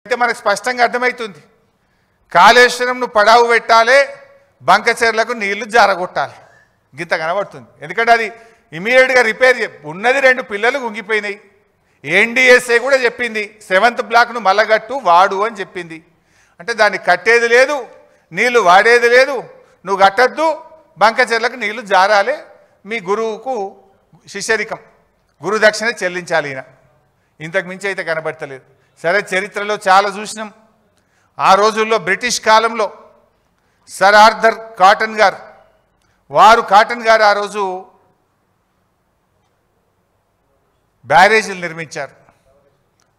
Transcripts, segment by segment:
అయితే మనకు స్పష్టంగా అర్థమవుతుంది. కాళేశ్వరంను పడావు పెట్టాలి, బంకచెర్లకు నీళ్లు జారగొట్టాలి, గింత కనబడుతుంది. ఎందుకంటే అది ఇమీడియట్గా రిపేర్ ఉన్నది. 2 పిల్లలు గుంగిపోయినాయి. ఎన్డీఎస్ఏ కూడా చెప్పింది 7th బ్లాక్ను మల్లగట్టు వాడు అని చెప్పింది. అంటే దాన్ని కట్టేది లేదు, నీళ్లు వాడేది లేదు, నువ్వు కట్టద్దు, బంకచెర్లకు నీళ్లు జారాలి, మీ గురువుకు శిష్యరికం గురు దక్షిణ చెల్లించాలి. ఈయన ఇంతకు మించి అయితే కనబడతలేదు. సరే, చరిత్రలో చాలా చూసినాం. ఆ రోజుల్లో బ్రిటిష్ కాలంలో సర్ ఆర్థర్ కాటన్ గారు ఆ రోజు బ్యారేజీలు నిర్మించారు.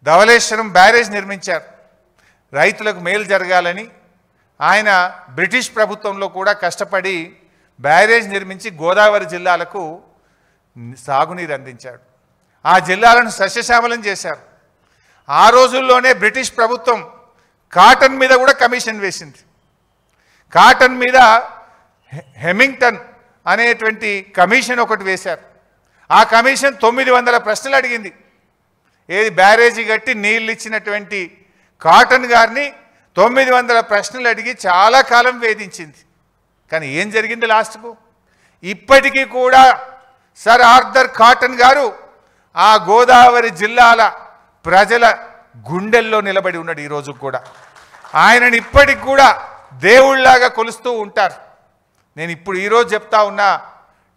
ధవళేశ్వరం బ్యారేజ్ నిర్మించారు. రైతులకు మేలు జరగాలని ఆయన బ్రిటిష్ ప్రభుత్వంలో కూడా కష్టపడి బ్యారేజ్ నిర్మించి గోదావరి జిల్లాలకు సాగునీరు అందించాడు. ఆ జిల్లాలను సస్యశ్యామలం చేశారు. ఆ రోజుల్లోనే బ్రిటిష్ ప్రభుత్వం కాటన్ మీద కూడా కమిషన్ వేసింది. కాటన్ మీద హెమింగ్టన్ అనేటువంటి కమిషన్ ఒకటి వేశారు. ఆ కమిషన్ 900 ప్రశ్నలు అడిగింది. ఏది బ్యారేజీ కట్టి నీళ్ళు ఇచ్చినటువంటి కాటన్ గారిని 900 ప్రశ్నలు అడిగి చాలా కాలం వేధించింది. కానీ ఏం జరిగింది లాస్ట్కు? ఇప్పటికీ కూడా సర్ ఆర్థర్ కాటన్ గారు ఆ గోదావరి జిల్లాల ప్రజల గుండెల్లో నిలబడి ఉన్నాడు. ఈరోజు కూడా ఆయనని ఇప్పటికి కూడా దేవుళ్లాగా కొలుస్తూ ఉంటారు. నేను ఇప్పుడు ఈరోజు చెప్తా ఉన్నా,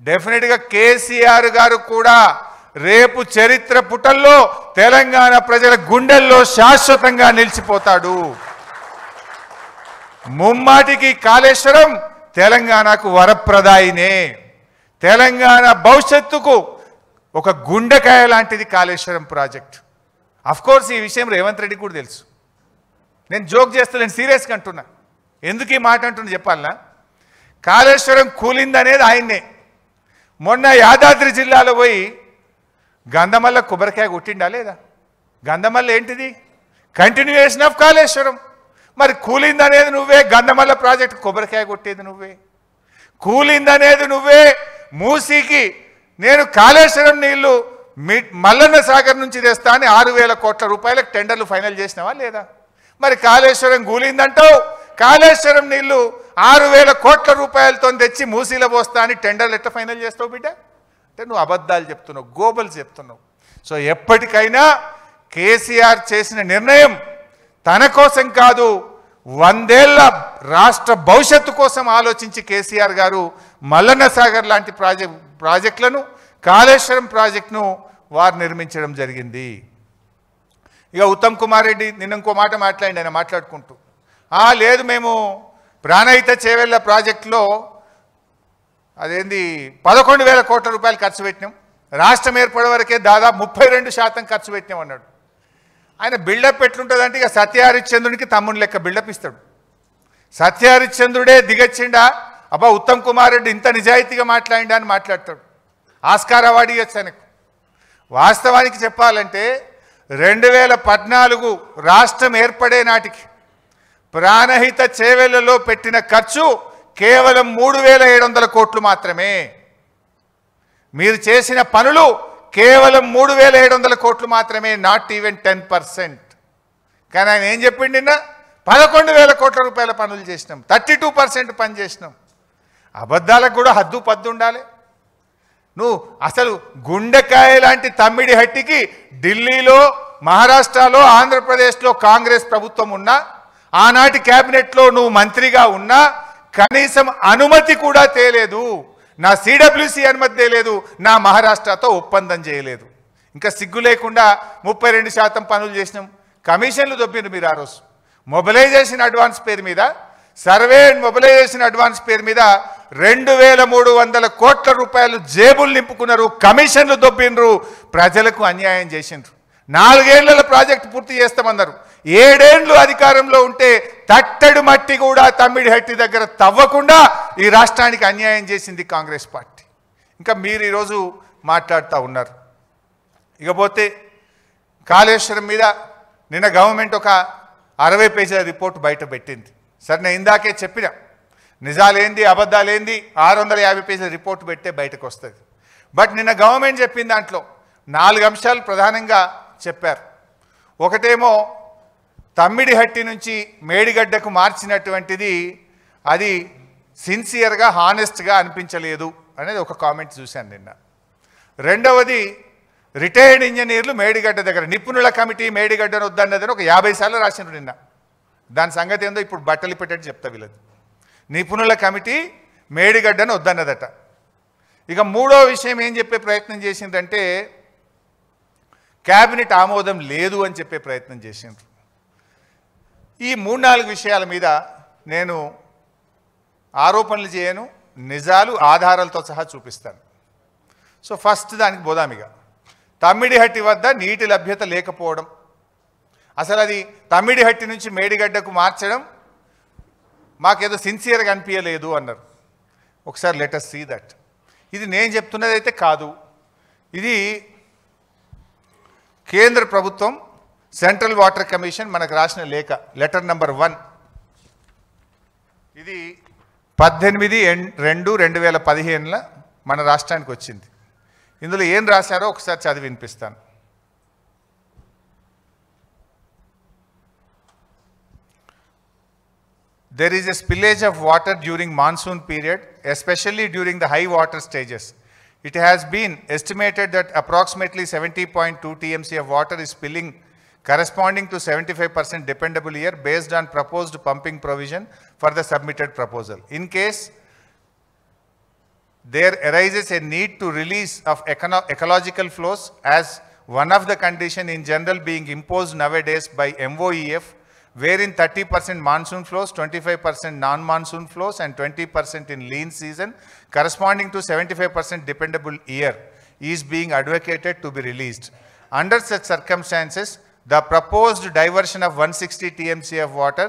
డెఫినెట్గా కేసీఆర్ గారు కూడా రేపు చరిత్ర పుటల్లో తెలంగాణ ప్రజల గుండెల్లో శాశ్వతంగా నిలిచిపోతాడు. ముమ్మాటికి కాళేశ్వరం తెలంగాణకు వరప్రదాయినే. తెలంగాణ భవిష్యత్తుకు ఒక గుండెకాయ లాంటిది కాళేశ్వరం ప్రాజెక్ట్. అఫ్కోర్స్ ఈ విషయం రేవంత్ రెడ్డి కూడా తెలుసు. నేను జోక్ చేస్తలేను, సీరియస్గా అంటున్నా. ఎందుకు ఈ మాట అంటున్నా చెప్పాలనా? కాళేశ్వరం కూలిందనేది ఆయన్నే. మొన్న యాదాద్రి జిల్లాలో పోయి గంధమల్ల కొబ్బరికాయ కొట్టిండా లేదా? గంధమల్ల ఏంటిది? Continuation of Kaleshwaram. మరి కూలిందనేది నువ్వే, గంధమల్ల ప్రాజెక్టు కొబ్బరికాయ కొట్టేది నువ్వే. కూలిందనేది నువ్వే, మూసీకి నేను కాళేశ్వరం నీళ్లు మల్లన్న సాగర్ నుంచి తెస్తా అని 6,000 కోట్ల రూపాయలకు టెండర్లు ఫైనల్ చేసినావా లేదా? మరి కాళేశ్వరం కూలిందంటావు, కాళేశ్వరం నీళ్లు 6,000 కోట్ల రూపాయలతో తెచ్చి మూసీలో పోస్తా అని టెండర్లు ఎట్లా ఫైనల్ చేస్తావు బిడ్డ? అంటే నువ్వు అబద్ధాలు చెప్తున్నావు, గోబల్స్ చెప్తున్నావు. సో ఎప్పటికైనా కేసీఆర్ చేసిన నిర్ణయం తన కోసం కాదు, 100 ఏళ్ల రాష్ట్ర భవిష్యత్తు కోసం ఆలోచించి కేసీఆర్ గారు మల్లన్న సాగర్ లాంటి ప్రాజెక్టులను, కాళేశ్వరం ప్రాజెక్టును వారు నిర్మించడం జరిగింది. ఇక ఉత్తమ్ కుమార్ రెడ్డి నిన్న ఇంకో మాట మాట్లాడి, ఆయన మాట్లాడుకుంటూ లేదు మేము ప్రాణహిత చేవెళ్ళ ప్రాజెక్టులో అదేంది 11,000 కోట్ల రూపాయలు ఖర్చు పెట్టినాం, రాష్ట్రం ఏర్పడే వరకే దాదాపు 32% ఖర్చు పెట్టినాం అన్నాడు. ఆయన బిల్డప్ ఎట్లుంటుందంటే ఇక సత్యహరిశ్చంద్రునికి తమ్ముని లెక్క బిల్డప్ ఇస్తాడు. సత్యహరిశ్చంద్రుడే దిగచ్చిండా, అబ్బా ఉత్తమ్ కుమార్ రెడ్డి ఇంత నిజాయితీగా మాట్లాడిండా అని మాట్లాడతాడు. ఆస్కార్ అవార్డు ఇవ్వచ్చు ఆయనకు. వాస్తవానికి చెప్పాలంటే 2014 రాష్ట్రం ఏర్పడే నాటికి ప్రాణహిత చేవెళ్లలో పెట్టిన ఖర్చు కేవలం 3,700 కోట్లు మాత్రమే. మీరు చేసిన పనులు కేవలం 3,700 కోట్లు మాత్రమే, నాట్ ఈవెన్ 10%. కానీ ఆయన ఏం చెప్పిండి నిన్న? 11,000 కోట్ల రూపాయల పనులు చేసినాం, 32% పని చేసినాం. అబద్ధాలకు కూడా హద్దు పద్దు ఉండాలి. నువ్వు అసలు గుండెకాయ లాంటి తమ్మిడి హట్టికి ఢిల్లీలో, మహారాష్ట్రలో, ఆంధ్రప్రదేశ్లో కాంగ్రెస్ ప్రభుత్వం ఉన్నా, ఆనాటి క్యాబినెట్లో నువ్వు మంత్రిగా ఉన్నా కనీసం అనుమతి కూడా తేలేదు. నా సిడబ్ల్యూసి అనుమతి తేలేదు, నా మహారాష్ట్రతో ఒప్పందం చేయలేదు. ఇంకా సిగ్గు లేకుండా 32% పనులు చేసినాం. కమిషన్లు దొబ్బిండ్రు మీరు ఆ రోజు. మొబిలైజేషన్ అడ్వాన్స్ పేరు మీద, సర్వే అండ్ మొబిలైజేషన్ అడ్వాన్స్ పేరు మీద 2,300 కోట్ల రూపాయలు జేబులు నింపుకున్నారు, కమిషన్లు దొబ్బిండ్రు, ప్రజలకు అన్యాయం చేసిండ్రు. 4 ఏళ్ల ప్రాజెక్టు పూర్తి చేస్తామన్నారు. 7 ఏళ్ళు అధికారంలో ఉంటే తట్టడు మట్టి కూడా తమ్మిడి హట్టి దగ్గర తవ్వకుండా ఈ రాష్ట్రానికి అన్యాయం చేసింది కాంగ్రెస్ పార్టీ. ఇంకా మీరు ఈరోజు మాట్లాడుతూ ఉన్నారు. ఇకపోతే కాళేశ్వరం మీద నిన్న గవర్నమెంట్ ఒక 60 పేజీల రిపోర్ట్ బయట పెట్టింది. సరే, నేను ఇందాకే చెప్పిన నిజాలేంది అబద్ధాలేంది 650 పేజీల రిపోర్ట్ పెట్టే బయటకు వస్తుంది. బట్ నిన్న గవర్నమెంట్ చెప్పిన దాంట్లో 4 అంశాలు ప్రధానంగా చెప్పారు. ఒకటేమో తమ్మిడిహట్టి నుంచి మేడిగడ్డకు మార్చినటువంటిది అది సిన్సియర్గా హానెస్ట్గా అనిపించలేదు అనేది ఒక కామెంట్ చూశాను నిన్న. రెండవది, రిటైర్డ్ ఇంజనీర్లు మేడిగడ్డ దగ్గర నిపుణుల కమిటీ మేడిగడ్డను వద్దన్నదని ఒక 50 సార్లు రాసినారు నిన్న. దాని సంగతి ఏందో ఇప్పుడు బట్టలు పెట్టేట్టు చెప్తా వీళ్ళది. నిపుణుల కమిటీ మేడిగడ్డను వద్దన్నదట. ఇక మూడో విషయం ఏం చెప్పే ప్రయత్నం చేసిందంటే క్యాబినెట్ ఆమోదం లేదు అని చెప్పే ప్రయత్నం చేసిండ్రు. ఈ 3-4 విషయాల మీద నేను ఆరోపణలు చేయను, నిజాలు ఆధారాలతో సహా చూపిస్తాను. సో ఫస్ట్ దానికి పోదామిగా. తమ్మిడిహట్టి వద్ద నీటి లభ్యత లేకపోవడం, అసలు అది తమ్మిడిహట్టి నుంచి మేడిగడ్డకు మార్చడం మాకేదో సిన్సియర్గా అనిపించలేదు అన్నారు. ఒకసారి లెట్ us సీ దట్. ఇది నేను చెప్తున్నది అయితే కాదు, ఇది కేంద్ర ప్రభుత్వం సెంట్రల్ వాటర్ కమిషన్ మనకు రాసిన లేఖ, లెటర్ నంబర్ 1. ఇది 18/2/2015 మన రాష్ట్రానికి వచ్చింది. ఇందులో ఏం రాశారో ఒకసారి చదివి వినిపిస్తాను. There is a spillage of water during monsoon period, especially during the high water stages. It has been estimated that approximately 70.2 TMC of water is spilling, corresponding to 75% dependable year based on proposed pumping provision for the submitted proposal. In case there arises a need to release of ecological flows as one of the condition in general being imposed nowadays by MOEF, wherein 30% monsoon flows, 25% non-monsoon flows and 20% in lean season corresponding to 75% dependable year is being advocated to be released. Under such circumstances, the proposed diversion of 160 TMC of water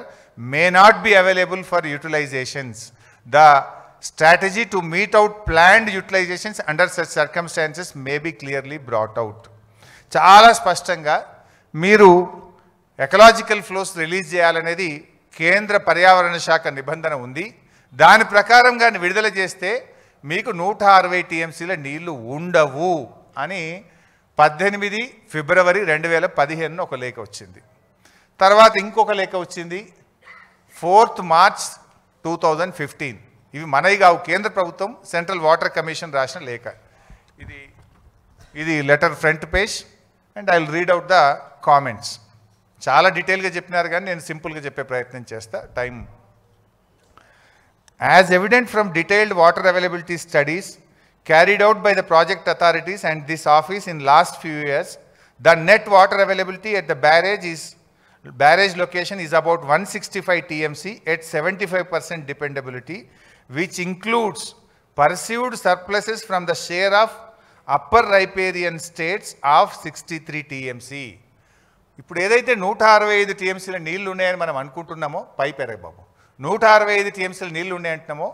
may not be available for utilizations. The strategy to meet out planned utilizations under such circumstances may be clearly brought out. చాలా స్పష్టంగా మీరు ecological flows release చేయాలనేది కేంద్ర పర్యావరణ శాఖ నిబంధన ఉంది. దాని ప్రకారంగా విడుదల చేస్తే మీకు 160 TMCల నీళ్లు ఉండవు అని 18 ఫిబ్రవరి 2015 ఒక లేఖ వచ్చింది. తర్వాత ఇంకొక లేఖ వచ్చింది 4th మార్చ్ 2015. ఇవి మనవి కావు, కేంద్ర ప్రభుత్వం సెంట్రల్ వాటర్ కమిషన్ రాసిన లేఖ. ఇది letter front page and I will read out the comments. చాలా డీటెయిల్గా చెప్పినారు కానీ నేను సింపుల్గా చెప్పే ప్రయత్నం చేస్తా, time. As evident from detailed water availability studies carried out by the project authorities and this office in last few years, the net water availability at the barrage location is about 165 TMC at 75% dependability, which includes perceived surpluses from the share of upper riparian states of 63 TMC. ఇప్పుడు ఏదైతే 165 TMCల నీళ్లు ఉన్నాయని మనం అనుకుంటున్నామో, పైపెరగ బాబు 165 TMCల నీళ్లు ఉన్నాయంటున్నామో,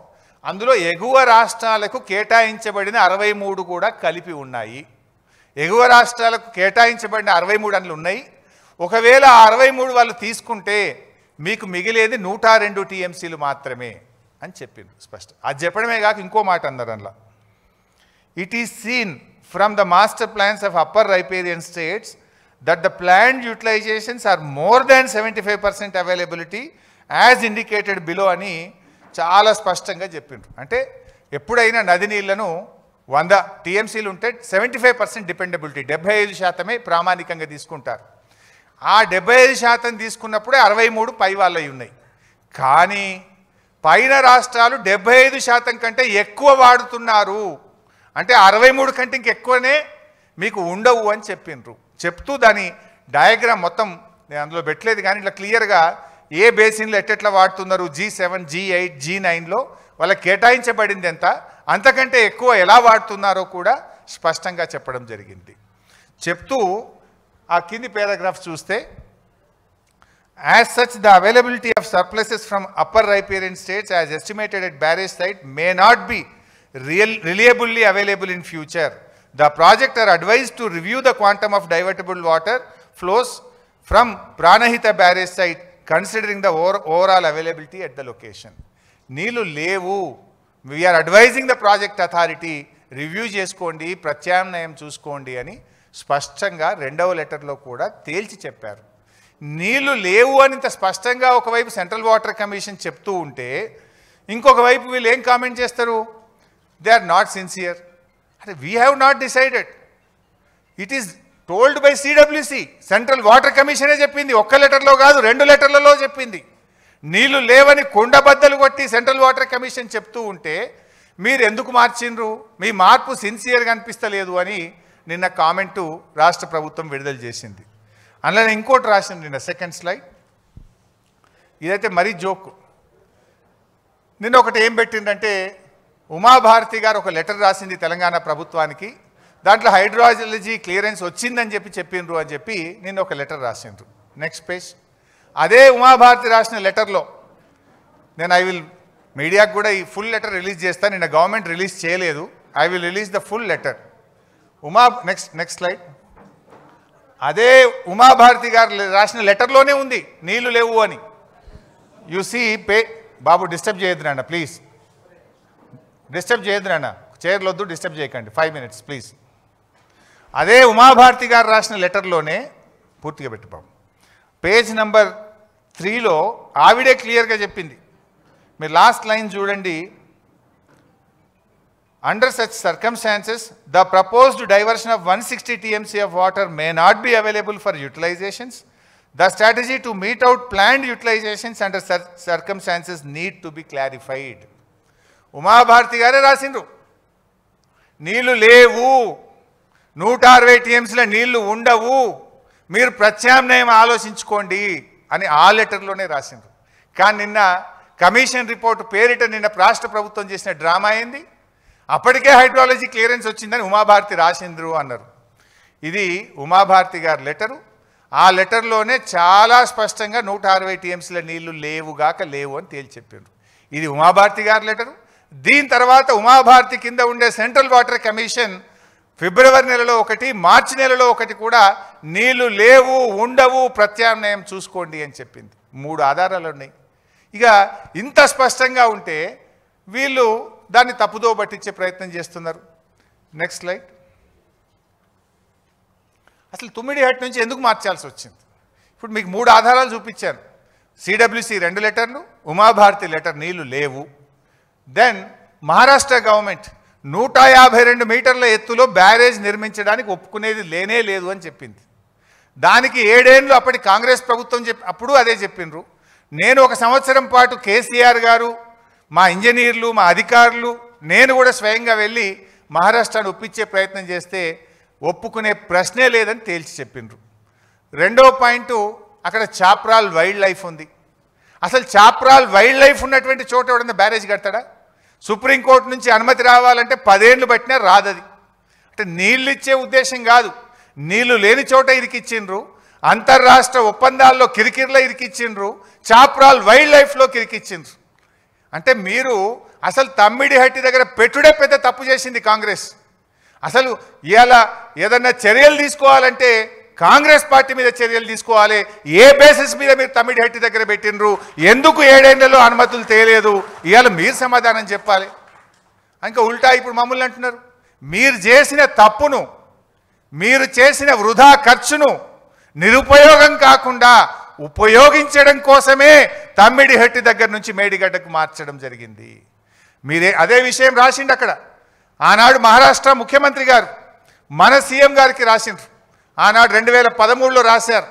అందులో ఎగువ రాష్ట్రాలకు కేటాయించబడిన 63 కూడా కలిపి ఉన్నాయి. ఎగువ రాష్ట్రాలకు కేటాయించబడిన 63 అందులో ఉన్నాయి. ఒకవేళ ఆ 63 వాళ్ళు తీసుకుంటే మీకు మిగిలేది 102 TMCలు మాత్రమే అని చెప్పింది స్పష్టం. అది చెప్పడమే కాక ఇంకో మాట అన్నారు అందులో. It is seen from the master plans of upper riparian states that the planned utilizations are more than 75% availability as indicated below అని చాలా స్పష్టంగా చెప్పిండ్రు. అంటే ఎప్పుడైనా నది నీళ్లను 100 TMCలు ఉంటే 75% డిపెండబిలిటీ, 75% ప్రామాణికంగా తీసుకుంటారు. ఆ 75% తీసుకున్నప్పుడే 63 పై వాళ్ళవి ఉన్నాయి. కానీ పైన రాష్ట్రాలు 75% కంటే ఎక్కువ వాడుతున్నారు. అంటే 63 కంటే ఇంకెక్కువనే మీకు ఉండవు అని చెప్పిండ్రు. చెప్తూ దాని డయాగ్రామ్ మొత్తం నేను అందులో పెట్టలేదు కానీ ఇట్లా క్లియర్గా ఏ బేసిన్లో ఎట్టెట్లా వాడుతున్నారు, G7, G8, G9లో వాళ్ళకి కేటాయించబడింది ఎంత, అంతకంటే ఎక్కువ ఎలా వాడుతున్నారో కూడా స్పష్టంగా చెప్పడం జరిగింది. చెప్తూ ఆ కింది పారాగ్రాఫ్ చూస్తే, as such the availability of surpluses from upper riparian states as estimated at barrage site may not be reliably available in future. The project are advised to review the quantum of divertible water flows from Pranahita barrage site considering the overall availability at the location. నీళ్ళు లేవు, we are advising the project authority review చేసుకోండి, ప్రత్యామ్నాయం చూసుకోండి అని స్పష్టంగా రెండవ లెటర్లో కూడా తేల్చి చెప్పారు. నీళ్లు లేవు అని ఇంత స్పష్టంగా ఒకవైపు సెంట్రల్ వాటర్ కమిషన్ చెప్తూ ఉంటే ఇంకొక వైపు వీళ్ళు ఏం కామెంట్ చేస్తారు? They are not sincere. అంటే we have not decided, it is told by CWC. Central water కమిషనే చెప్పింది, ఒక్క లెటర్లో కాదు 2 లెటర్లలో చెప్పింది. నీళ్లు లేవని కొండబద్దలు కొట్టి సెంట్రల్ వాటర్ కమిషన్ చెప్తూ ఉంటే మీరు ఎందుకు మార్చిండ్రు? మీ మార్పు సిన్సియర్గా అనిపిస్తలేదు అని నిన్న కామెంటు రాష్ట్ర ప్రభుత్వం విడుదల చేసింది. అందులో ఇంకోటి రాసింది నిన్న, సెకండ్ స్లైడ్. ఇదైతే మరీ జోక్. నిన్న ఒకటి ఏం పెట్టిందంటే, ఉమాభారతి గారు ఒక లెటర్ రాసింది తెలంగాణ ప్రభుత్వానికి, దాంట్లో హైడ్రాలజీ క్లియరెన్స్ వచ్చిందని చెప్పిండ్రు అని చెప్పి నిన్న ఒక లెటర్ రాసిండ్రు. Next page. అదే ఉమాభారతి రాసిన లెటర్లో నేను మీడియాకు కూడా ఈ ఫుల్ లెటర్ రిలీజ్ చేస్తాను. నిన్న గవర్నమెంట్ రిలీజ్ చేయలేదు. I will release the full letter. Next slide. అదే ఉమాభారతి గారు రాసిన లెటర్లోనే ఉంది నీళ్లు లేవు అని. యు సీ బాబు డిస్టర్బ్ చేయొద్దు నాన్న, ప్లీజ్ డిస్టర్బ్ చేయొద్దు నాన్న, చైర్లు వద్దు, డిస్టర్బ్ చేయకండి, 5 minutes ప్లీజ్. అదే ఉమాభారతి గారు రాసిన లెటర్లోనే పూర్తిగా పెట్టు బాబు. పేజ్ నెంబర్ 3లో ఆవిడే క్లియర్గా చెప్పింది. మీరు లాస్ట్ లైన్ చూడండి. Under such circumstances, the proposed diversion of 160 TMC of water may not be available for utilizations. The strategy to meet out planned utilizations under such circumstances need to be clarified. Uma Bharti గారే రాసిండ్రు, నీళ్లు లేవు, 160 TMCల నీళ్లు ఉండవు, మీరు ప్రత్యామ్నాయం ఆలోచించుకోండి అని ఆ లెటర్లోనే రాసిండ్రు. కానీ నిన్న కమిషన్ రిపోర్టు పేరిట నిన్న రాష్ట్ర ప్రభుత్వం చేసిన డ్రామా ఏంది? అప్పటికే హైడ్రాలజీ క్లియరెన్స్ వచ్చిందని ఉమాభారతి రాసిండ్రు అన్నారు. ఇది ఉమాభారతి గారి లెటరు. ఆ లెటర్లోనే చాలా స్పష్టంగా 160 TMCల నీళ్లు లేవుగాక లేవు అని తేల్చి చెప్పారు. ఇది ఉమాభారతి గారి లెటరు. దీని తర్వాత ఉమాభారతి కింద ఉండే సెంట్రల్ వాటర్ కమిషన్ ఫిబ్రవరి నెలలో ఒకటి, మార్చి నెలలో ఒకటి కూడా నీళ్లు లేవు, ఉండవు, ప్రత్యామ్నాయం చూసుకోండి అని చెప్పింది. 3 ఆధారాలు ఉన్నాయి. ఇక ఇంత స్పష్టంగా ఉంటే వీళ్ళు దాన్ని తప్పుదో పట్టించే ప్రయత్నం చేస్తున్నారు. Next slide. అసలు తుమ్మిడిహట్ నుంచి ఎందుకు మార్చాల్సి వచ్చింది? ఇప్పుడు మీకు 3 ఆధారాలు చూపించాను. సిడబ్ల్యూసి 2 లెటర్లు, ఉమాభారతి లెటర్ నీళ్లు లేవు. దెన్ మహారాష్ట్ర గవర్నమెంట్ 152 మీటర్ల ఎత్తులో బ్యారేజ్ నిర్మించడానికి ఒప్పుకునేది లేనే లేదు అని చెప్పింది. దానికి 7 ఏళ్ళు అప్పటి కాంగ్రెస్ ప్రభుత్వం అప్పుడు అదే చెప్పిండ్రు. నేను 1 సంవత్సరం పాటు కేసీఆర్ గారు, మా ఇంజనీర్లు, మా అధికారులు, నేను కూడా స్వయంగా వెళ్ళి మహారాష్ట్రాన్ని ఒప్పించే ప్రయత్నం చేస్తే ఒప్పుకునే ప్రశ్నే లేదని తేల్చి చెప్పిండ్రు. 2వ పాయింట్, అక్కడ చాప్రాల్ వైల్డ్ లైఫ్ ఉంది. అసలు చాప్రాల్ వైల్డ్ లైఫ్ ఉన్నటువంటి చోట ఎవడన్నా బ్యారేజ్ కడతాడా? సుప్రీంకోర్టు నుంచి అనుమతి రావాలంటే 10 ఏళ్ళు పట్టినా రాదది. అంటే నీళ్ళు ఇచ్చే ఉద్దేశం కాదు, నీళ్లు లేని చోట ఇరికిచ్చిండ్రు, అంతర్రాష్ట్ర ఒప్పందాల్లో కిరికిర్లో ఇరికిచ్చిండ్రు, చాప్రాల్ వైల్డ్ లైఫ్లో కిరికిచ్చిండ్రు. అంటే మీరు అసలు తమ్మిడిహట్టి దగ్గర పెట్టుడే పెద్ద తప్పు చేసింది కాంగ్రెస్. అసలు ఇవాళ ఏదన్నా చర్యలు తీసుకోవాలంటే కాంగ్రెస్ పార్టీ మీద చర్యలు తీసుకోవాలి. ఏ బేసిస్ మీద మీరు తమ్మిడిహట్టి దగ్గర పెట్టినరు? ఎందుకు 7 ఏళ్లలో అనుమతులు తేలేదు? ఇవాళ మీరు సమాధానం చెప్పాలి. ఇంకా ఉల్టా ఇప్పుడు మమ్మల్ని అంటున్నారు. మీరు చేసిన తప్పును, మీరు చేసిన వృధా ఖర్చును నిరుపయోగం కాకుండా ఉపయోగించడం కోసమే తమ్మిడిహట్టి దగ్గర నుంచి మేడిగడ్డకు మార్చడం జరిగింది. మీరే అదే విషయం రాసిండు అక్కడ. ఆనాడు మహారాష్ట్ర ముఖ్యమంత్రి గారు మన సీఎం గారికి రాసిండ్రు. ఆనాడు 2013లో రాశారు.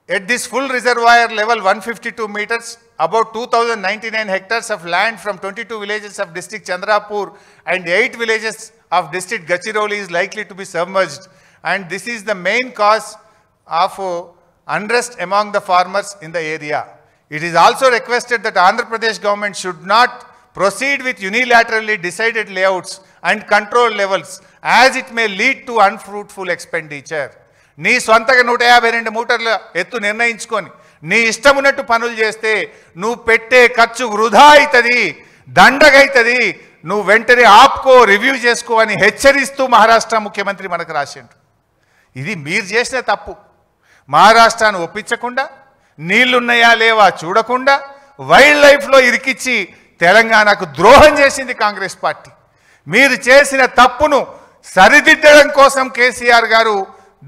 At this full reservoir level 152 meters, about 2099 hectares of land from 22 villages of district Chandrapur and 8 villages of district Gadchiroli is likely to be submerged, and this is the main cause of unrest among the farmers in the area. It is also requested that Andhra Pradesh government should not proceed with unilaterally decided layouts and control levels, as it may lead to unfruitful expenditure. నీ సొంతగా 152 మీటర్ల ఎత్తు నిర్ణయించుకొని నీ ఇష్టం ఉన్నట్టు పనులు చేస్తే నువ్వు పెట్టే ఖర్చు వృధా అవుతుంది, దండగైతుంది. నువ్వు వెంటనే ఆపుకో, రివ్యూ చేసుకో అని హెచ్చరిస్తూ మహారాష్ట్ర ముఖ్యమంత్రి మనకు రాసిండు. ఇది మీరు చేసిన తప్పు. మహారాష్ట్రాన్ని ఒప్పించకుండా, నీళ్లున్నాయా లేవా చూడకుండా, వైల్డ్ లైఫ్లో ఇరికిచ్చి తెలంగాణకు ద్రోహం చేసింది కాంగ్రెస్ పార్టీ. మీరు చేసిన తప్పును సరిదిద్దడం కోసం కేసీఆర్ గారు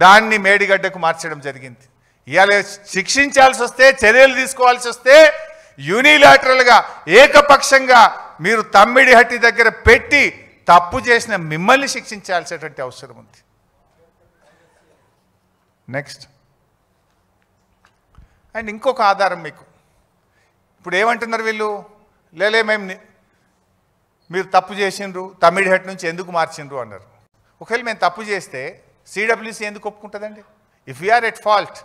దాన్ని మేడిగడ్డకు మార్చడం జరిగింది. ఇవాళ శిక్షించాల్సి వస్తే, చర్యలు తీసుకోవాల్సి వస్తే యూనిలాటరల్గా ఏకపక్షంగా మీరు తమ్మిడిహట్టి దగ్గర పెట్టి తప్పు చేసిన మిమ్మల్ని శిక్షించాల్సినటువంటి అవసరం ఉంది. నెక్స్ట్ అండ్ ఇంకొక ఆధారం మీకు ఇప్పుడు ఏమంటున్నారు వీళ్ళు, లేలే మీరు తప్పు చేసిండ్రు, తమ్మిడిహట్టి నుంచి ఎందుకు మార్చిండ్రు అన్నారు. ఒకవేళ మేము తప్పు చేస్తే సిడబ్ల్యూసీ ఎందుకు ఒప్పుకుంటుందండి? If we are at fault,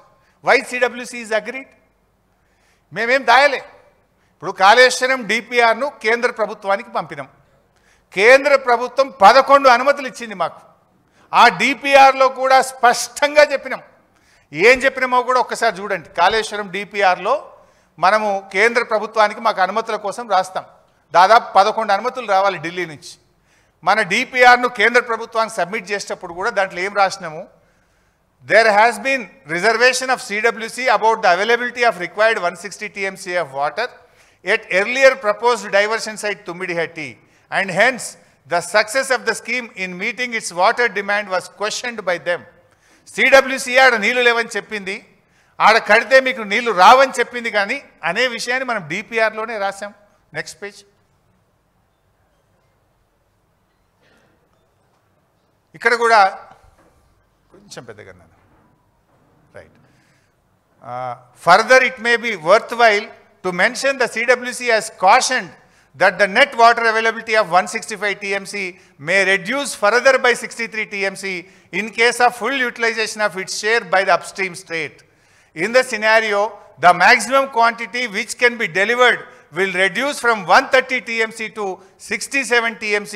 why CWC is agreed? మేమేం దాయలే. ఇప్పుడు కాళేశ్వరం డిపిఆర్ను కేంద్ర ప్రభుత్వానికి పంపినాం. కేంద్ర ప్రభుత్వం 11 అనుమతులు ఇచ్చింది మాకు. ఆ డిపిఆర్లో కూడా స్పష్టంగా చెప్పినాం. ఏం చెప్పినామో కూడా ఒక్కసారి చూడండి. కాళేశ్వరం డిపిఆర్లో మనము కేంద్ర ప్రభుత్వానికి మాకు అనుమతుల కోసం రాస్తాం. దాదాపు 11 అనుమతులు రావాలి ఢిల్లీ నుంచి. మన డిపిఆర్ను కేంద్ర ప్రభుత్వానికి సబ్మిట్ చేసేటప్పుడు కూడా దాంట్లో ఏం రాసినాము, there has been reservation of CWC about the availability of required 160 TMC of water at earlier proposed diversion site Tummidihatti, and hence the success of the scheme in meeting its water demand was questioned by them. CWC ఆడ నీళ్లు లేవని చెప్పింది, ఆడ కడితే మీకు నీళ్లు రావని చెప్పింది, కానీ అనే విషయాన్ని మనం డిపిఆర్లోనే రాసాం. Next page. ఇక్కడ కూడా కొంచెం పెద్దగా right. Further, it may be worthwhile to mention the CWC has cautioned that the net water availability of 165 TMC may reduce further by 63 TMC in case of full utilization of its share by the upstream state. In the scenario, the maximum quantity which can be delivered will reduce from 130 TMC to 67 TMC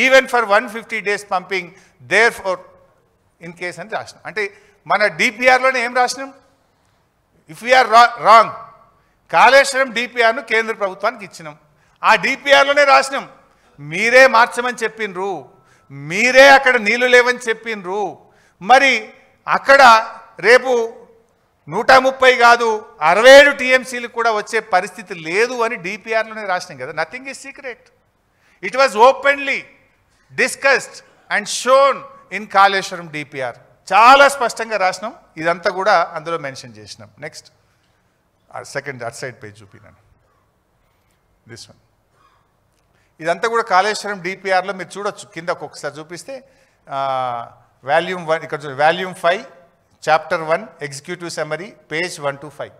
even for 150 days pumping. Therefore, in case అని రాసినాం. అంటే మన డిపిఆర్లోనే ఏం రాసినాం, if we are wrong, Kaleshwaram డిపిఆర్ను కేంద్ర ప్రభుత్వానికి ఇచ్చినాం. ఆ డిపిఆర్లోనే రాసినాం, మీరే మార్చమని చెప్పిండ్రు, మీరే అక్కడ నీళ్లు లేవని చెప్పిండ్రు, మరి అక్కడ రేపు 130 కాదు 67 టీఎంసీలు కూడా వచ్చే పరిస్థితి లేదు అని డిపిఆర్లోనే రాసినాం కదా. Nothing is secret. It was openly discussed and shown in Kaleshwaram DPR. చాలా స్పష్టంగా రాసినాం. ఇదంతా కూడా అందులో మెన్షన్ చేసినాం. Next second at side page చూపినాను, దిస్ వన్. ఇదంతా కూడా కాళేశ్వరం డిపిఆర్లో మీరు చూడొచ్చు. కింద ఒక్కొక్కసారి చూపిస్తే వాల్యూమ్ 1 ఇక్కడ volume 5 chapter 1 executive summary page 1 to 5.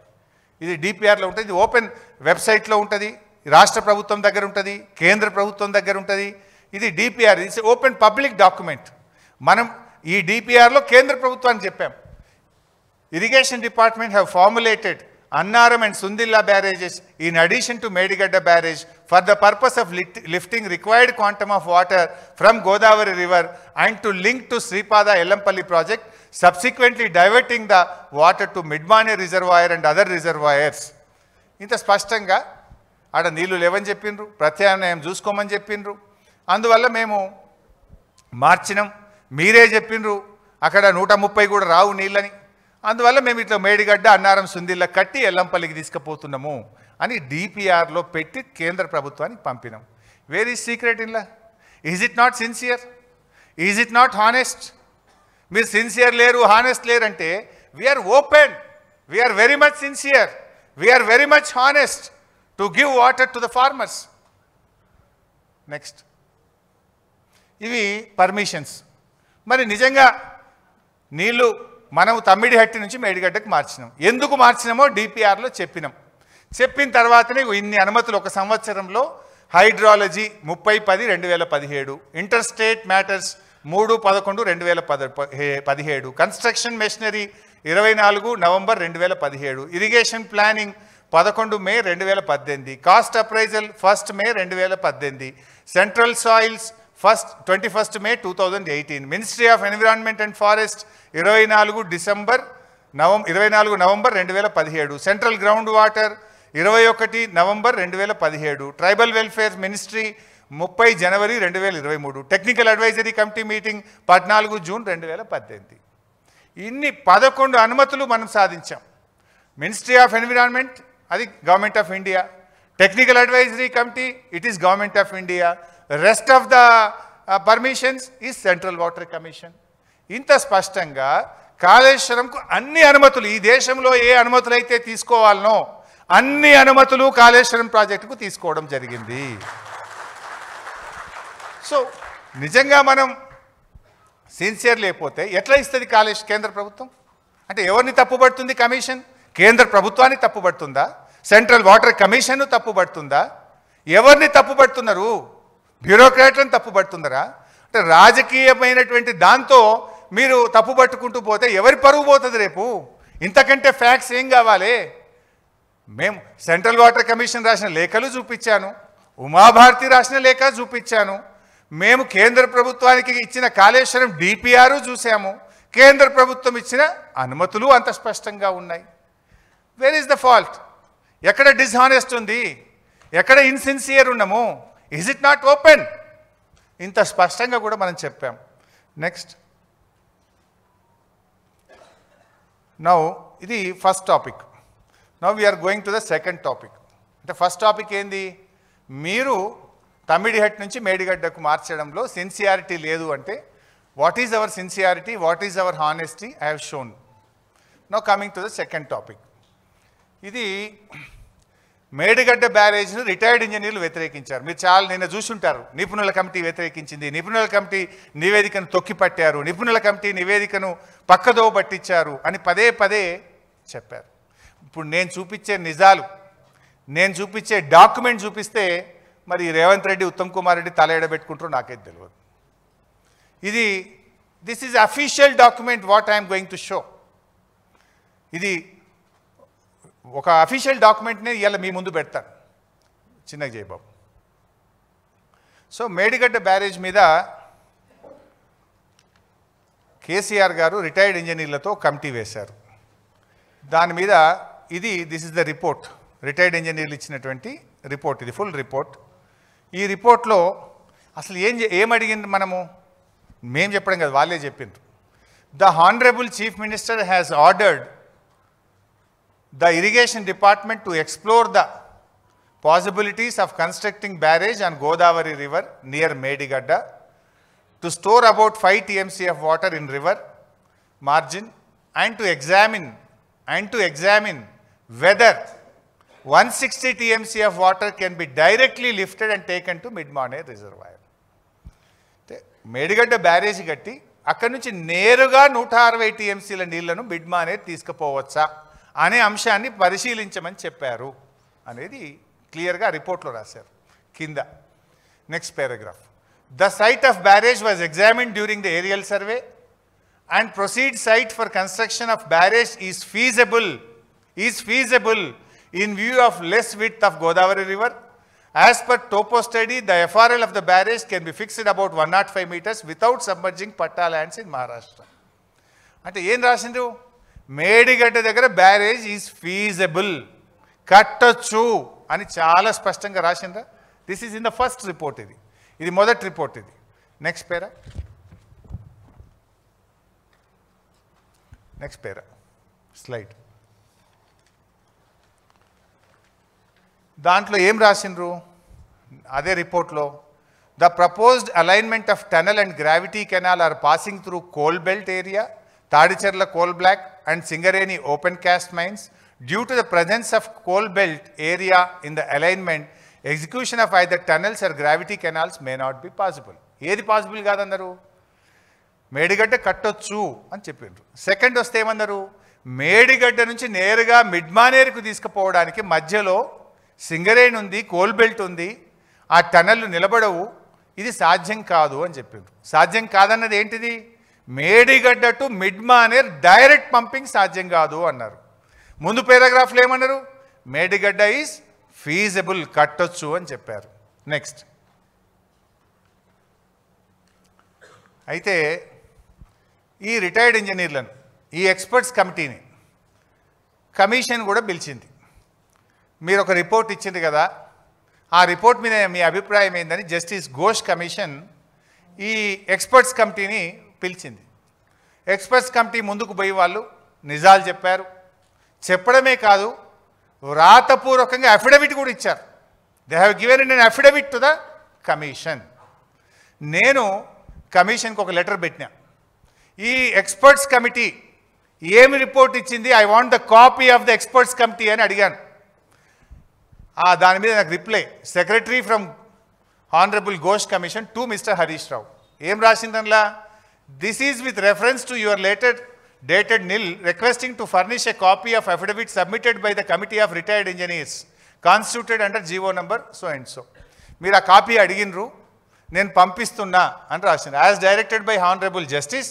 ఇది డిపిఆర్లో ఉంటుంది. ఇది ఓపెన్ వెబ్సైట్లో ఉంటుంది. రాష్ట్ర ప్రభుత్వం దగ్గర ఉంటుంది, కేంద్ర ప్రభుత్వం దగ్గర ఉంటుంది. ఇది DPR, it's open public document. మనం ఈ డిపిఆర్లో కేంద్ర ప్రభుత్వానికి చెప్పాం, irrigation department have formulated Annaram and Sundilla barrages in addition to Medigadda barrage for the purpose of lifting required quantum of water from Godavari river and to link to Sripada Ellampalli project, subsequently diverting the water to Midmane reservoir and other reservoirs. ఇంత స్పష్టంగా ఆడ నీళ్లు లేవని చెప్పిండ్రు, ప్రత్యామ్నాయం చూసుకోమని చెప్పిండ్రు. అందువల్ల మేము మార్చినాం. మీరే చెప్పిండ్రు అక్కడ 130 కూడా రావు నీళ్ళని. అందువల్ల మేము ఇట్లా మేడిగడ్డ అన్నారం సుందిల్ల కట్టి ఎల్లంపల్లికి తీసుకుపోతున్నాము అని డిపిఆర్లో పెట్టి కేంద్ర ప్రభుత్వానికి పంపినాం. వేర్ ఈజ్ సీక్రెట్ ఇన్లా? Is it not sincere? Is it not honest? మీరు సిన్సియర్ లేరు, హానెస్ట్ లేరు అంటే we are open, we are very much sincere, we are very much honest to give water to the farmers. Next, ఇవి పర్మిషన్స్. మరి నిజంగా నీళ్ళు మనం తమ్మిడిహట్టి నుంచి మేడిగడ్డకు మార్చినాం. ఎందుకు మార్చినామో డిపిఆర్లో చెప్పినాం. చెప్పిన తర్వాతనే ఇన్ని అనుమతులు ఒక సంవత్సరంలో. Hydrology 30/10/2017, inter state matters 3/11/2017, construction machinery 24 November 2017, irrigation planning 11 May 2018, cost appraisal 1 May 2018, central soils 21 May 2018, ministry of environment and forest 24 November 2017, central ground water 21 November 2017, tribal welfare ministry 30 January 2023, technical advisory committee meeting 14 June 2018. ఇన్ని 11 అనుమతులు మనం సాధించాం. Ministry of environment అది government of India, technical advisory committee it is government of India, rest of the permissions is central water commission. ఇంత స్పష్టంగా కాళేశ్వరంకు అన్ని అనుమతులు, ఈ దేశంలో ఏ అనుమతులు అయితే తీసుకోవాలనో అన్ని అనుమతులు కాళేశ్వరం ప్రాజెక్టుకు తీసుకోవడం జరిగింది. సో నిజంగా మనం సిన్సియర్ లేకపోతే ఎట్లా ఇస్తుంది కేంద్ర ప్రభుత్వం? అంటే ఎవరిని తప్పుపడుతుంది కమిషన్? కేంద్ర ప్రభుత్వాన్ని తప్పుపడుతుందా? సెంట్రల్ వాటర్ కమిషన్ను తప్పుపడుతుందా? ఎవరిని తప్పుపడుతున్నారు? బ్యూరోక్రాట్లను తప్పుపడుతున్నారా? అంటే రాజకీయమైనటువంటి దాంతో మీరు తప్పుపట్టుకుంటూ పోతే ఎవరి పరువు పోతుంది రేపు? ఇంతకంటే ఫ్యాక్ట్స్ ఏం కావాలి? మేము సెంట్రల్ వాటర్ కమిషన్ రాసిన లేఖలు చూపించాను, ఉమాభారతి రాసిన లేఖ చూపించాను, మేము కేంద్ర ప్రభుత్వానికి ఇచ్చిన కాళేశ్వరం డిపిఆర్ చూసాము, కేంద్ర ప్రభుత్వం ఇచ్చిన అనుమతులు అంత స్పష్టంగా ఉన్నాయి. Where is the fault? ఎక్కడ డిస్హానెస్ట్ ఉంది? ఎక్కడ ఇన్సిన్సియర్ ఉన్నాము? Is it not open? ఇంత స్పష్టంగా కూడా మనం చెప్పాం. నెక్స్ట్, నౌ ఇది first topic. Now we're going to the second topic. అంటే ఫస్ట్ టాపిక్ ఏంది? మీరు తమ్మిడిహట్ నుంచి మేడిగడ్డకు మార్చడంలో సిన్సియారిటీ లేదు అంటే what is our sincerity, what is our honesty? I have shown. Now coming to the second topic. ఇది మేడిగడ్డ బ్యారేజ్ను రిటైర్డ్ ఇంజనీర్లు వ్యతిరేకించారు. మీరు చాలా నిన్న చూసుంటారు. నిపుణుల కమిటీ వ్యతిరేకించింది, నిపుణుల కమిటీ నివేదికను తొక్కిపట్టారు, నిపుణుల కమిటీ నివేదికను పక్కదో పట్టించారు అని పదే పదే చెప్పారు. ఇప్పుడు నేను చూపించే నిజాలు, నేను చూపించే డాక్యుమెంట్ చూపిస్తే మరి రేవంత్ రెడ్డి, ఉత్తమ్ కుమార్ రెడ్డి తల ఎడబెట్టుకుంటారో నాకైతే తెలియదు. ఇది this is official document what I'm going to show. ఇది ఒక అఫీషియల్ డాక్యుమెంట్నే ఇవాళ మీ ముందు పెడతాను. చిన్నగా జయబాబు. సో మేడిగడ్డ బ్యారేజ్ మీద కేసీఆర్ గారు రిటైర్డ్ ఇంజనీర్లతో కమిటీ వేశారు. దాని మీద this is the report, retired ఇంజనీర్లు ఇచ్చినటువంటి రిపోర్ట్. ఇది ఫుల్ రిపోర్ట్. ఈ రిపోర్ట్లో అసలు ఏం అడిగింది మనము? మేము చెప్పడం కదా, వాళ్ళే చెప్పిండ్రు. The honourable chief minister has ordered the irrigation department to explore the possibilities of constructing barrage on Godavari river near Medigadda to store about 5 TMC of water in river margin and to examine whether 160 TMC of water can be directly lifted and taken to Midmane reservoir. Medigadda barrage కట్టి అక్కడి నుంచి నేరుగా 160 TMCల నీళ్లను మిడ్మానే తీసుకుపోవచ్చా అనే అంశాన్ని పరిశీలించమని చెప్పారు అనేది క్లియర్గా రిపోర్ట్లో రాశారు. కింద next paragraph, the site of barrage was examined during the aerial survey and proceed site for construction of barrage is feasible in view of less width of Godavari river. As per topo study the FRL of the barrage can be fixed about 105 meters without submerging patta lands in Maharashtra. అంటే ఏం రాసిండ్రు? మేడిగడ్డ దగ్గర barrage is feasible, కట్టొచ్చు అని చాలా స్పష్టంగా రాసిందా? This is in the first report. ఇది మొదటి రిపోర్ట్. ఇది నెక్స్ట్ పేరా స్లైడ్. దాంట్లో ఏం రాసిండ్రు? అదే రిపోర్ట్లో, the proposed alignment of tunnel and gravity canal are passing through coal belt area, Tadicherla coal black and Singareni open cast mines. Due to the presence of coal belt area in the alignment, execution of either tunnels or gravity canals may not be possible. ఏది possible కాదన్నారు? మేడిగడ్డ కట్టొచ్చు అని చెప్పిండ్రు. Second వస్తే ఏమన్నారు? మేడిగడ్డ నుంచి నేరుగా మిడ్మానేరుకు తీసుకుపోవడానికి మధ్యలో సింగరేణి ఉంది, కోల్ బెల్ట్ ఉంది, ఆ టనల్లు నిలబడవు, ఇది సాధ్యం కాదు అని చెప్పిండ్రు. సాధ్యం కాదన్నది ఏంటిది? Medigadda to Mid Manair direct pumping సాధ్యం కాదు అన్నారు. ముందు పారాగ్రాఫ్లో ఏమన్నారు? మేడిగడ్డ ఈజ్ ఫీజబుల్, కట్టొచ్చు అని చెప్పారు. నెక్స్ట్, అయితే ఈ రిటైర్డ్ ఇంజనీర్లను, ఈ ఎక్స్పర్ట్స్ కమిటీని కమిషన్ కూడా పిలిచింది. మీరు ఒక రిపోర్ట్ ఇచ్చింది కదా, ఆ రిపోర్ట్ మీద మీ అభిప్రాయం ఏందని జస్టిస్ ఘోష్ కమిషన్ ఈ ఎక్స్పర్ట్స్ కమిటీని పిలిచింది. ఎక్స్పర్ట్స్ కమిటీ ముందుకు పోయి వాళ్ళు నిజాలు చెప్పారు. చెప్పడమే కాదు, వ్రాతపూర్వకంగా అఫిడవిట్ కూడా ఇచ్చారు. They have given an affidavit to the commission. నేను కమిషన్కి ఒక లెటర్ పెట్టినా. ఈ ఎక్స్పర్ట్స్ కమిటీ ఏమి రిపోర్ట్ ఇచ్చింది, I want the copy of the experts committee అని అడిగాను. దాని మీద నాకు reply, secretary from honourable Ghosh commission to mister Harish Rao. ఏం రాసిందనలా, this is with reference to your letter dated nil requesting to furnish a copy of affidavit submitted by the committee of retired engineers constituted under GO number so and so. మీరు ఆ copy అడిగినరు, నేను పంపిస్తున్నా అని రాసింది. As directed by honourable justice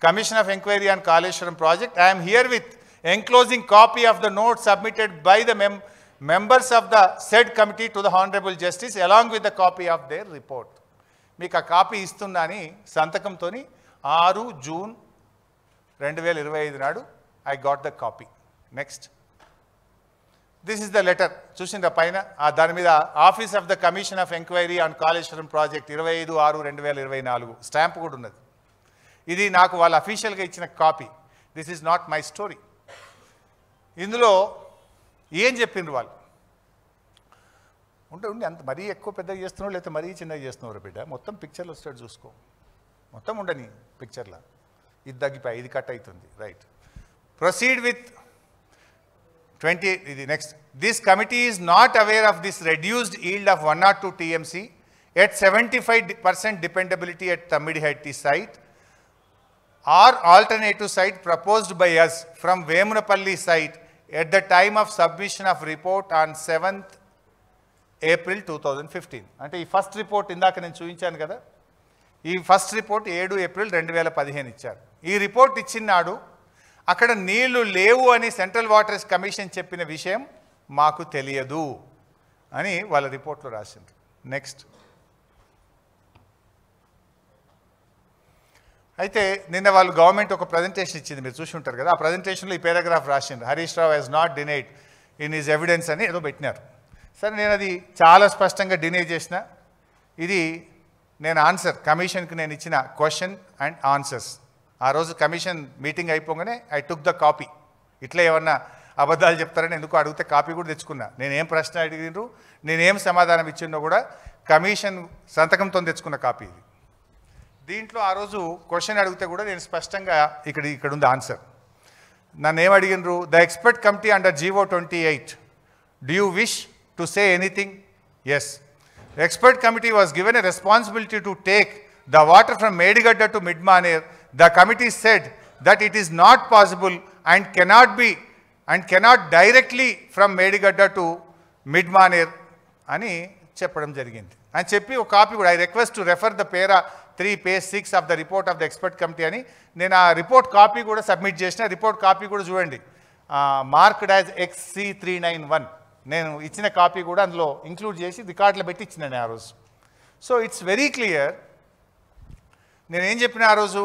commission of enquiry on Kaleshwaram project, I'm here with enclosing copy of the note submitted by the members of the said committee to the honorable justice along with the copy of their report. మీకు ఆ copy ఇస్తున్నా అని సంతకంతో 6 June 2025 నాడు I got the copy. Next, this is the letter. చూసిండ్రా పైన దాని మీద office of the commission of enquiry on Kaleshwaram project 25/6/2024 stamp కూడా ఉన్నది. ఇది నాకు వాళ్ళు అఫీషియల్గా ఇచ్చిన copy. This is not my story. ఇందులో ఏం చెప్పిండ్రు వాళ్ళు, ఉండి అంత మరీ ఎక్కువ పెద్దగా చేస్తున్నావు లేకపోతే మరీ చిన్నగా చేస్తున్నారు బిడ్డ, మొత్తం పిక్చర్లో వస్తాడు చూసుకో, మొత్తం ఉండని పిక్చర్లో. ఇది తగ్గిపోయి ఇది కట్ అవుతుంది, రైట్. Proceed with 20. ఇది next, this committee is not aware of this reduced yield of 102 TMC at 75% dependability at Tummidihatti site or alternative site proposed by us from Vemunapalli site at the time of submission of report on 7th April 2015. అంటే ఈ first report ఇందాక నేను చూపించాను కదా, ఈ first report 7 April 2015 ఇచ్చారు. ఈ report ఇచ్చినాడు అక్కడ నీళ్లు లేవు అని సెంట్రల్ వాటర్స్ కమిషన్ చెప్పిన విషయం మాకు తెలియదు అని వాళ్ళ రిపోర్ట్లో రాసింది. నెక్స్ట్, అయితే నిన్న వాళ్ళు గవర్నమెంట్ ఒక ప్రజెంటేషన్ ఇచ్చింది, మీరు చూసి ఉంటారు కదా. ఆ ప్రజెంటేషన్లో ఈ పారాగ్రాఫ్ రాసింది, Harish Rao he's not denied in his evidence అని ఏదో పెట్టినారు. సరే, నేను అది చాలా స్పష్టంగా డినై చేసిన. ఇది నేను ఆన్సర్ కమిషన్కి నేను ఇచ్చిన క్వశ్చన్ అండ్ ఆన్సర్స్. ఆ రోజు కమిషన్ మీటింగ్ అయిపోగానే ఐ టుక్ ద కాపీ. ఇట్లా ఏమన్నా అబద్ధాలు చెప్తారని ఎందుకు అడిగితే కాపీ కూడా తెచ్చుకున్నా. నేనేం ప్రశ్న అడిగినరు, నేనేం సమాధానం ఇచ్చిందో కూడా కమిషన్ సంతకంతో తెచ్చుకున్న కాపీ ఇది. దీంట్లో ఆ రోజు క్వశ్చన్ అడిగితే కూడా నేను స్పష్టంగా ఇక్కడ ఉంది ఆన్సర్. నన్ను ఏం అడిగినరు, the expert committee under GO 28, do you wish to say anything? Yes. The expert committee was given a responsibility to take the water from Medigadda to Midmaner. The committee said that it is not possible and cannot directly from Medigadda to Midmaner అని చెప్పడం జరిగింది. అని చెప్పి ఒక copy కూడా, I request to refer the para 3 page 6 of the report of the expert committee అని నేను ఆ రిపోర్ట్ కాపీ కూడా సబ్మిట్ చేసిన. రిపోర్ట్ కాపీ కూడా చూడండి, మార్క్డ్ యాజ్ XC391. నేను ఇచ్చిన కాపీ కూడా అందులో ఇంక్లూడ్ చేసి రికార్డులో పెట్టి ఇచ్చినాను ఆ రోజు. So it's very clear. నేనేం చెప్పిన ఆ రోజు,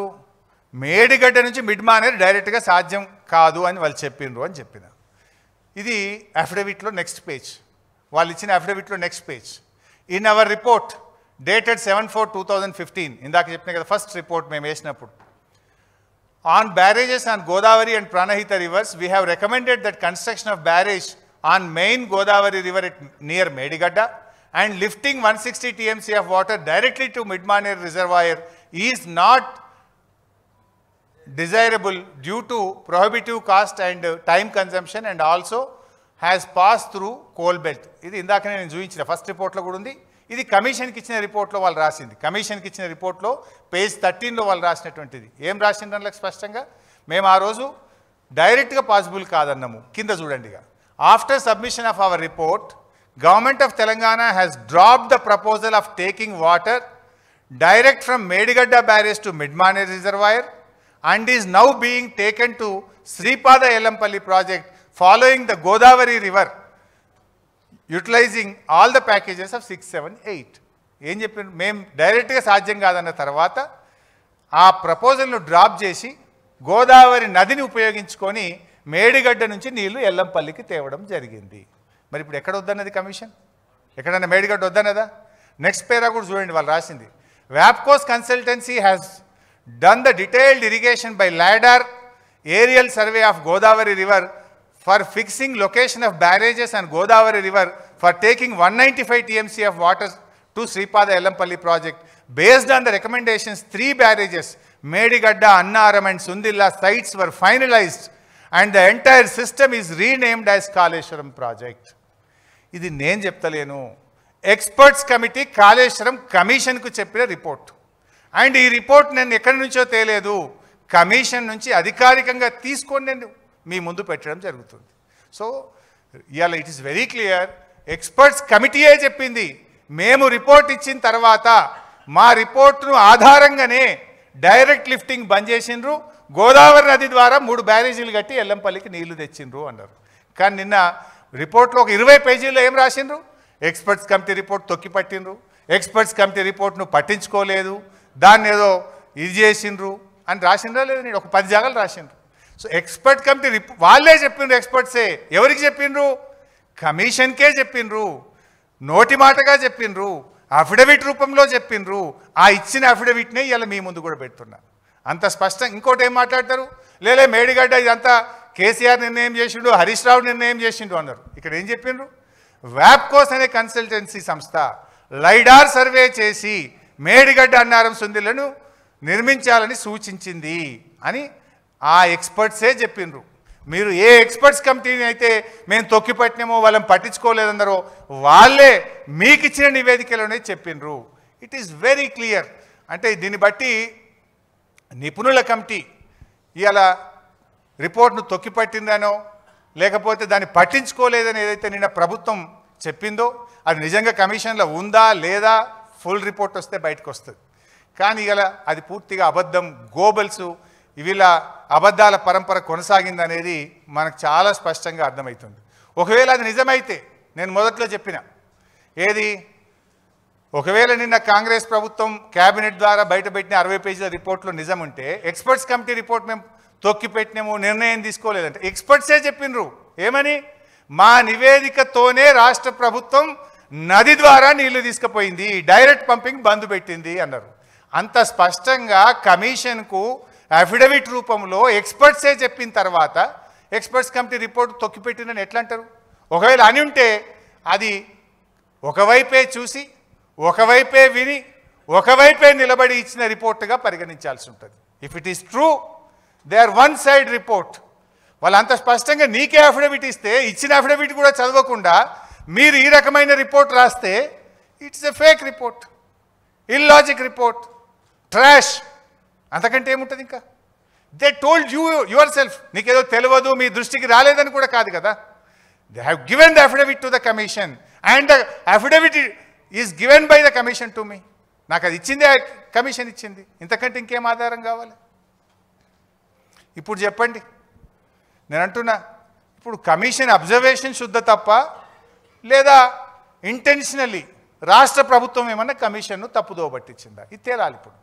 మేడిగడ్డ నుంచి మిడ్మానేర్ డైరెక్ట్గా సాధ్యం కాదు అని వాళ్ళు చెప్పిండ్రు అని చెప్పిన. ఇది అఫిడవిట్లో నెక్స్ట్ పేజ్, వాళ్ళు ఇచ్చిన అఫిడవిట్లో next page. In our report dated 7/4/2015, ఇందాక చెప్పిన కదా ఫస్ట్ రిపోర్ట్ మేము వేసినప్పుడు, on barrages on Godavari and Pranahita rivers we have recommended that construction of barrage on main Godavari river near Medigadda and lifting 160 TMC of water directly to Midmaner reservoir is not desirable due to prohibitive cost and time consumption and also has passed through coal belt. ఇది ఇందాకనే నేను చూపించిన first రిపోర్ట్లో కూడా ఉంది. ఇది కమిషన్కి ఇచ్చిన రిపోర్ట్లో వాళ్ళు రాసింది. కమిషన్కి ఇచ్చిన రిపోర్ట్లో పేజ్ 13లో వాళ్ళు రాసినటువంటిది. ఏం రాసింది దాంట్లో స్పష్టంగా, మేము ఆ రోజు డైరెక్ట్గా పాసిబుల్ కాదన్నాము. కింద చూడండిగా, after submission of our report, Government of Telangana has dropped the proposal of taking water direct from Medigadda barrage to Midmaner reservoir and is now being taken to Sripada Yellamapalli project following the Godavari river utilizing all the packages of 6, 7, 8. ఏం చెప్పారు, మేము డైరెక్ట్గా సాధ్యం కాదన్న తర్వాత ఆ ప్రపోజల్ను drop చేసి గోదావరి నదిని ఉపయోగించుకొని మేడిగడ్డ నుంచి నీళ్లు ఎల్లంపల్లికి తేవడం జరిగింది. మరి ఇప్పుడు ఎక్కడ వద్దన్నది కమిషన్? ఎక్కడన్నా మేడిగడ్డ వద్దన్నదా? నెక్స్ట్ పేరా కూడా చూడండి, వాళ్ళు రాసింది, వ్యాప్కోస్ consultancy has done the detailed irrigation by lidar aerial survey of Godavari river for fixing location of barrages and Godavari river for taking 195 TMC of water to Sripada Yellampalli project based on the recommendations, 3 barrages, Medigadda, Annaram and Sundilla sites were finalized and the entire system is renamed as Kaleshwaram project. ఇది నేను చెప్తలేను, experts committee Kaleshwaram కమిషన్కు చెప్పిన report. And ఈ report నేను ఎక్కడి నుంచో తేలేదు, commission నుంచి అధికారికంగా తీసుకొని నేను మీ ముందు పెట్టడం జరుగుతుంది. సో ఇవాళ it is very clear, experts కమిటీయే చెప్పింది. మేము రిపోర్ట్ ఇచ్చిన తర్వాత మా రిపోర్ట్ను ఆధారంగానే డైరెక్ట్ లిఫ్టింగ్ బంద్ చేసిండ్రు, గోదావరి నది ద్వారా 3 బ్యారేజీలు కట్టి ఎల్లంపల్లికి నీళ్లు తెచ్చిండ్రు అన్నారు. కానీ నిన్న రిపోర్ట్లో ఒక 20 పేజీల్లో ఏం రాసిండ్రు, ఎక్స్పర్ట్స్ కమిటీ రిపోర్ట్ తొక్కిపట్టిండ్రు, ఎక్స్పర్ట్స్ కమిటీ రిపోర్ట్ను పట్టించుకోలేదు, దాన్ని ఏదో ఇది చేసిండ్రు అని రాసిండ్రా లేదు, నేను ఒక 10 జాగాలు రాసిండ్రు. సో ఎక్స్పర్ట్ కమిటీ వాళ్ళే చెప్పిండ్రు, ఎక్స్పర్ట్సే. ఎవరికి చెప్పిండ్రు? కమిషన్కే చెప్పిండ్రు, నోటి మాటగా చెప్పిండ్రు, అఫిడవిట్ రూపంలో చెప్పిండ్రు. ఆ ఇచ్చిన అఫిడవిట్నే ఇలా మీ ముందు కూడా పెడుతున్నా. అంత స్పష్టంగా. ఇంకోటి ఏం మాట్లాడతారు, లేలే మేడిగడ్డ ఇదంతా కేసీఆర్ నిర్ణయం చేసిండు, హరీష్ రావు నిర్ణయం చేసిండు అన్నారు. ఇక్కడ ఏం చెప్పిండ్రు? వ్యాప్కోస్ అనే కన్సల్టెన్సీ సంస్థ లైడార్ సర్వే చేసి మేడిగడ్డ అన్నారం సుందిలను నిర్మించాలని సూచించింది అని ఆ ఎక్స్పర్ట్సే చెప్పిండ్రు. మీరు ఏ ఎక్స్పర్ట్స్ కమిటీని అయితే మేము తొక్కిపట్టినామో వాళ్ళని పట్టించుకోలేదన్నారో వాళ్ళే మీకు ఇచ్చిన నివేదికలోనే చెప్పిండ్రు. It is very clear. అంటే దీన్ని బట్టి నిపుణుల కమిటీ ఇలా రిపోర్ట్ను తొక్కిపట్టిందనో లేకపోతే దాన్ని పట్టించుకోలేదని ఏదైతే నిన్న ప్రభుత్వం చెప్పిందో అది నిజంగా కమిషన్లో ఉందా లేదా ఫుల్ రిపోర్ట్ వస్తే బయటకు వస్తుంది. కానీ ఇలా అది పూర్తిగా అబద్ధం, గోబల్సు, వీళ్ళ అబద్ధాల పరంపర కొనసాగిందనేది మనకు చాలా స్పష్టంగా అర్థమవుతుంది. ఒకవేళ అది నిజమైతే నేను మొదట్లో చెప్పిన ఏది, ఒకవేళ నిన్న కాంగ్రెస్ ప్రభుత్వం క్యాబినెట్ ద్వారా బయటపెట్టిన 60 పేజీల రిపోర్ట్లో నిజం ఉంటే, ఎక్స్పర్ట్స్ కమిటీ రిపోర్ట్ మేము తొక్కిపెట్టినాము, నిర్ణయం తీసుకోలేదంటే ఎక్స్పర్ట్సే చెప్పిండ్రు ఏమని, మా నివేదికతోనే రాష్ట్ర ప్రభుత్వం నది ద్వారా నీళ్లు తీసుకుపోయింది, డైరెక్ట్ పంపింగ్ బంద్ పెట్టింది అన్నారు. అంత స్పష్టంగా కమిషన్కు అఫిడవిట్ రూపంలో ఎక్స్పర్ట్సే చెప్పిన తర్వాత ఎక్స్పర్ట్స్ కమిటీ రిపోర్ట్ తొక్కిపెట్టిందని ఎట్లా అంటారు? ఒకవేళ అని ఉంటే అది ఒకవైపే చూసి ఒకవైపే విని ఒకవైపే నిలబడి ఇచ్చిన రిపోర్టుగా పరిగణించాల్సి ఉంటుంది. If it is true, they are one side report. వాళ్ళు అంత స్పష్టంగా నీకే అఫిడవిట్ ఇస్తే ఇచ్చిన అఫిడవిట్ కూడా చదవకుండా మీరు ఈ రకమైన రిపోర్ట్ రాస్తే it's a fake report, illogic report, trash. అంతకంటే ఏముంటుంది ఇంకా? They told you yourself, నీకేదో తెలియదు, మీ దృష్టికి రాలేదని కూడా కాదు కదా. They have given the affidavit to the commission and the affidavit is given by the commission to me. నాకు అది ఇచ్చిందే కమిషన్ ఇచ్చింది, ఇంతకంటే ఇంకేం ఆధారం కావాలి? ఇప్పుడు చెప్పండి, నేను అంటున్నా, ఇప్పుడు కమిషన్ అబ్జర్వేషన్ శుద్ధ తప్ప లేదా ఇంటెన్షనల్లీ రాష్ట్ర ప్రభుత్వం ఏమన్నా కమిషన్ను తప్పుదో పట్టించిందా? ఇది తేలాలి ఇప్పుడు.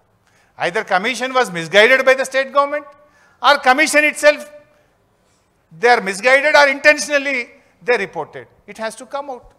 Either commission was misguided by the state government or commission itself they are misguided or intentionally they reported. It has to come out.